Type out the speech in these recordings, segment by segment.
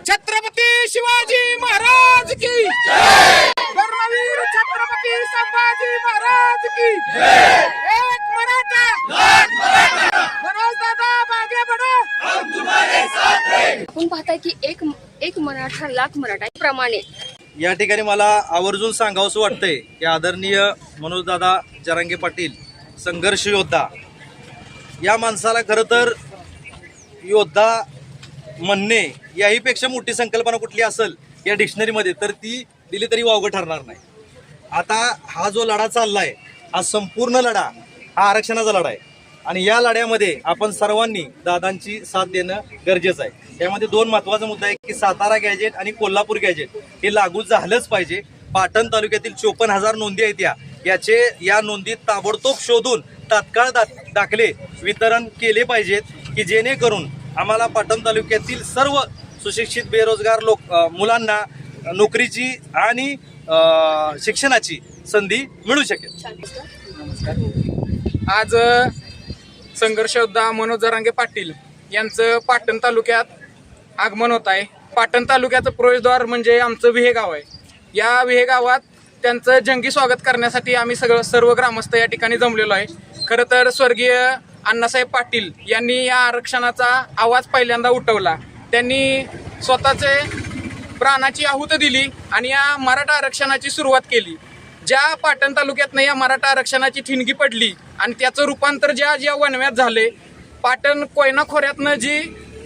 छत्रपती शिवाजी महाराज की जय। धर्मवीर छत्रपती संभाजी महाराज की जय। एक मराठा मनोज दादा मागे बढ़ो, हम तुम्हारे साथ हैं। आपण पाहताय की एक मराठा लाख मराठा प्रमाणे या ठिकाणी मला आवर्जून सांगावंसं वाटतंय की आदरणीय मनोजदादा जरांगे पाटील संघर्ष योद्धा या माणसाला खरं तर योद्धा म्हणणे याहीपेक्षा मोठी संकल्पना कुठली असेल या डिक्शनरीमध्ये तर ती दिली तरी वावगं ठरणार नाही। आता हा जो लढा चाललाय हा संपूर्ण लढा हा आरक्षणाचा लढा आहे आणि या लढ्यामध्ये आपण सर्वांनी दादांची साथ देणं गरजेचं आहे। त्यामध्ये दोन महत्त्वाचा मुद्दा आहे की सातारा गॅजेट आणि कोल्हापूर गॅजेट हे लागू झालंच पाहिजे। पाटण तालुक्यातील 54,000 नोंदी आहेत या नोंदी ताबडतोब शोधून तात्काळ दाखले वितरण केले पाहिजेत की जेणेकरून आम्हाला पाटण तालुक्यातील सर्व सुशिक्षित बेरोजगार मुलांना नोकरीची आणि शिक्षणाची संधी मिळू शकेल। आज संघर्ष योद्धा मनोज जरांगे पाटील यांचं पाटण तालुक्यात आगमन होत आहे। पाटण तालुक्याचं प्रवेशद्वार म्हणजे आमचं विहे गाव आहे। या विहे गावात त्यांचं जंगी स्वागत करण्यासाठी आम्ही सर्व ग्रामस्थ या ठिकाणी जमलेलो आहे। खरं तर स्वर्गीय अण्णासाहेब पाटील यांनी या आरक्षणाचा आवाज पहिल्यांदा उठवला। त्यांनी स्वतःचे प्राणाची आहुती दिली आणि या मराठा आरक्षणाची सुरुवात केली। ज्या पाटण तालुक्यातनं या मराठा आरक्षणाची ठिणगी पडली आणि त्याचं रूपांतर ज्या वनव्यात झाले, पाटण कोयना खोऱ्यातनं जी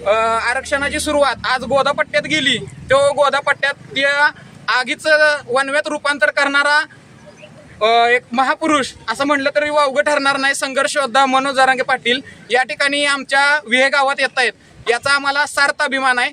आरक्षणाची सुरुवात आज गोदापट्ट्यात गेली, तो गोदापट्ट्यात त्या आगीचं वनव्यात रूपांतर करणारा एक महापुरुष असं म्हटलं तरी वावगं ठरणार नाही संघर्ष योद्धा मनोज जरांगे पाटील या ठिकाणी आमच्या विहे गावात येत आहेत। याचा आम्हाला सार्थ अभिमान आहे।